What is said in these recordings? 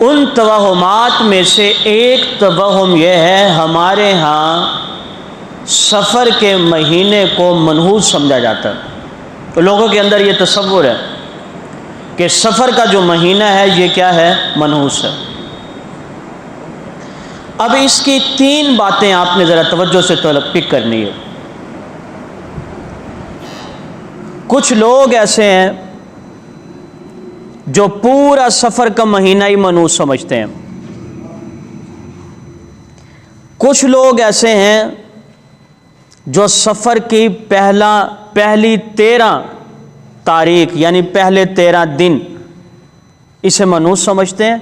ان توہمات میں سے ایک توہم یہ ہے، ہمارے ہاں سفر کے مہینے کو منحوس سمجھا جاتا ہے. تو لوگوں کے اندر یہ تصور ہے کہ سفر کا جو مہینہ ہے یہ کیا ہے؟ منحوس ہے. اب اس کی 3 باتیں آپ نے ذرا توجہ سے پک کرنی ہے. کچھ لوگ ایسے ہیں جو پورا سفر کا مہینہ ہی منحوس سمجھتے ہیں. کچھ لوگ ایسے ہیں جو سفر کی پہلی 13 تاریخ یعنی پہلے 13 دن اسے منحوس سمجھتے ہیں،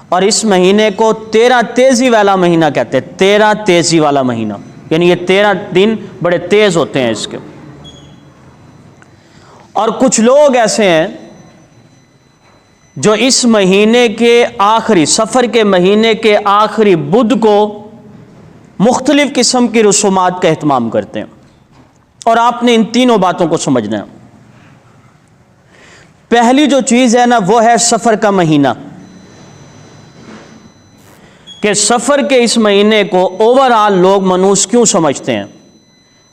اور اس مہینے کو 13 تیزی والا مہینہ کہتے ہیں. 13 تیزی والا مہینہ یعنی یہ 13 دن بڑے تیز ہوتے ہیں اس کے. اور کچھ لوگ ایسے ہیں جو اس مہینے کے آخری سفر کے مہینے کے آخری بدھ کو مختلف قسم کی رسومات کا اہتمام کرتے ہیں. اور آپ نے ان تینوں باتوں کو سمجھنا ہے. پہلی جو چیز ہے نا وہ ہے سفر کا مہینہ، کہ سفر کے اس مہینے کو اوور آل لوگ منحوس کیوں سمجھتے ہیں.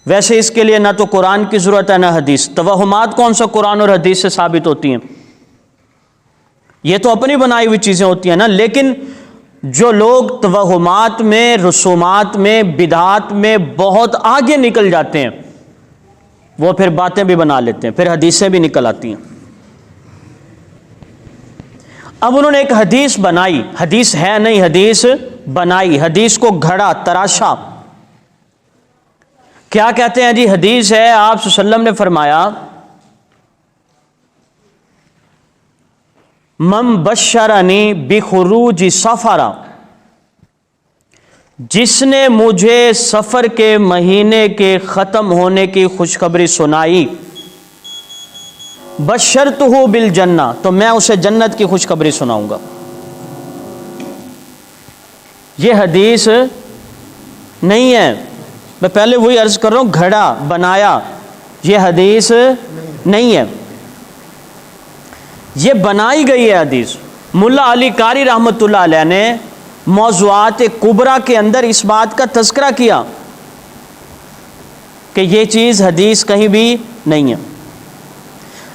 ویسے اس کے لیے نہ تو قرآن کی ضرورت ہے نہ حدیث. توہمات کون سا قرآن اور حدیث سے ثابت ہوتی ہیں؟ یہ تو اپنی بنائی ہوئی چیزیں ہوتی ہیں نا. لیکن جو لوگ توہمات میں، رسومات میں، بدعات میں بہت آگے نکل جاتے ہیں وہ پھر باتیں بھی بنا لیتے ہیں، پھر حدیثیں بھی نکل آتی ہیں. اب انہوں نے ایک حدیث بنائی، حدیث ہے نہیں، حدیث بنائی، حدیث کو گھڑا، تراشا. کیا کہتے ہیں جی؟ حدیث ہے، آپ صلی اللہ علیہ وسلم نے فرمایا من بشرنی بخروج سفر، جس نے مجھے سفر کے مہینے کے ختم ہونے کی خوشخبری سنائی، بشرتہ بالجنہ، تو میں اسے جنت کی خوشخبری سناؤں گا. یہ حدیث نہیں ہے، میں پہلے وہی عرض کر رہا ہوں، گھڑا بنایا، یہ حدیث نہیں ہے، یہ بنائی گئی ہے حدیث. ملا علی قاری رحمۃ اللہ علیہ نے موضوعات کبریٰ کے اندر اس بات کا تذکرہ کیا کہ یہ چیز حدیث کہیں بھی نہیں ہے.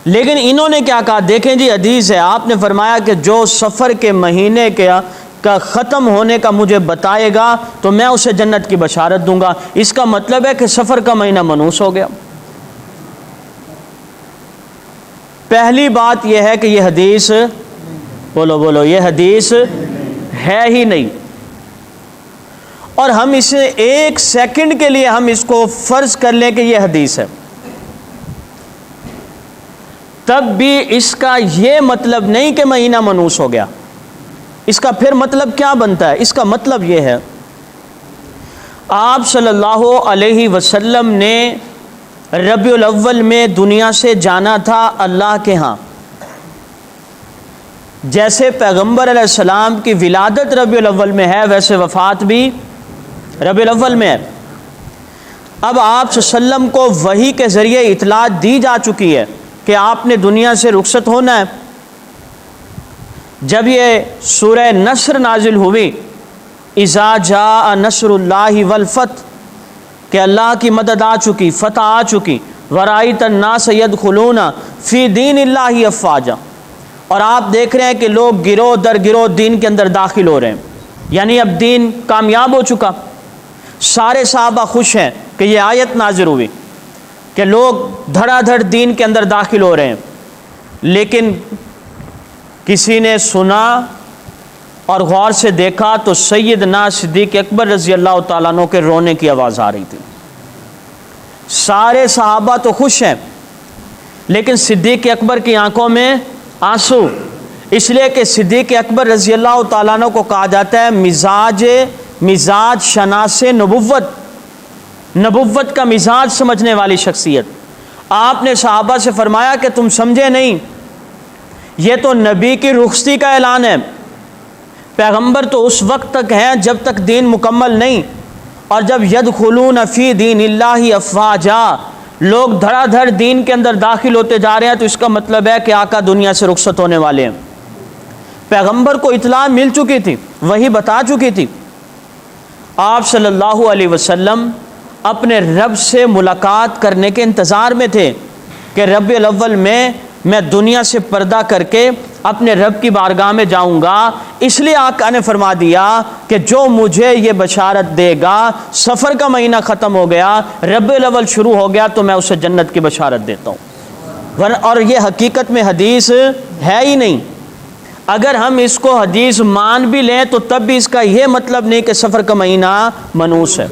لیکن انہوں نے کیا کہا؟ دیکھیں جی حدیث ہے، آپ نے فرمایا کہ جو سفر کے مہینے کا ختم ہونے کا مجھے بتائے گا تو میں اسے جنت کی بشارت دوں گا. اس کا مطلب ہے کہ سفر کا مہینہ منحوس ہو گیا. پہلی بات یہ ہے کہ یہ حدیث، بولو یہ حدیث ہے ہی نہیں. اور ہم اسے 1 سیکنڈ کے لیے ہم اس کو فرض کر لیں کہ یہ حدیث ہے، تب بھی اس کا یہ مطلب نہیں کہ مہینہ منحوس ہو گیا. اس کا پھر مطلب کیا بنتا ہے؟ اس کا مطلب یہ ہے آپ صلی اللہ علیہ وسلم نے ربیع الاول میں دنیا سے جانا تھا اللہ کے ہاں. جیسے پیغمبر علیہ السلام کی ولادت ربیع الاول میں ہے ویسے وفات بھی ربیع الاول میں ہے. اب آپ صلی اللہ علیہ وسلم کو وحی کے ذریعے اطلاع دی جا چکی ہے کہ آپ نے دنیا سے رخصت ہونا ہے. جب یہ سورہ نصر نازل ہوئی، اذا جاء نصر اللہ والفتح، کہ اللہ کی مدد آ چکی، فتح آ چکی، ورأیت الناس یدخلون فی دین اللہ افواجا، اور آپ دیکھ رہے ہیں کہ لوگ گروہ در گروہ دین کے اندر داخل ہو رہے ہیں، یعنی اب دین کامیاب ہو چکا. سارے صحابہ خوش ہیں کہ یہ آیت نازل ہوئی کہ لوگ دھڑا دھڑ دین کے اندر داخل ہو رہے ہیں. لیکن کسی نے سنا اور غور سے دیکھا تو سیدنا صدیق اکبر رضی اللہ تعالیٰ عنہ کے رونے کی آواز آ رہی تھی. سارے صحابہ تو خوش ہیں لیکن صدیق اکبر کی آنکھوں میں آنسو، اس لیے کہ صدیق اکبر رضی اللہ تعالیٰ عنہ کو کہا جاتا ہے مزاج شناس نبوت کا مزاج سمجھنے والی شخصیت. آپ نے صحابہ سے فرمایا کہ تم سمجھے نہیں، یہ تو نبی کی رخصتی کا اعلان ہے. پیغمبر تو اس وقت تک ہیں جب تک دین مکمل نہیں، اور جب یدخلون فی دین اللہ افواجا، لوگ دھڑا دھڑ دین کے اندر داخل ہوتے جا رہے ہیں تو اس کا مطلب ہے کہ آقا دنیا سے رخصت ہونے والے ہیں. پیغمبر کو اطلاع مل چکی تھی، وہی بتا چکی تھی۔ آپ صلی اللہ علیہ وسلم اپنے رب سے ملاقات کرنے کے انتظار میں تھے کہ ربیع الاول میں دنیا سے پردہ کر کے اپنے رب کی بارگاہ میں جاؤں گا۔ اس لیے آقا نے فرما دیا کہ جو مجھے یہ بشارت دے گا، سفر کا مہینہ ختم ہو گیا، ربیع الاول شروع ہو گیا تو میں اسے جنت کی بشارت دیتا ہوں۔ اور یہ حقیقت میں حدیث ہے ہی نہیں۔ اگر ہم اس کو حدیث مان بھی لیں تو تب بھی اس کا یہ مطلب نہیں کہ سفر کا مہینہ منحوس ہے۔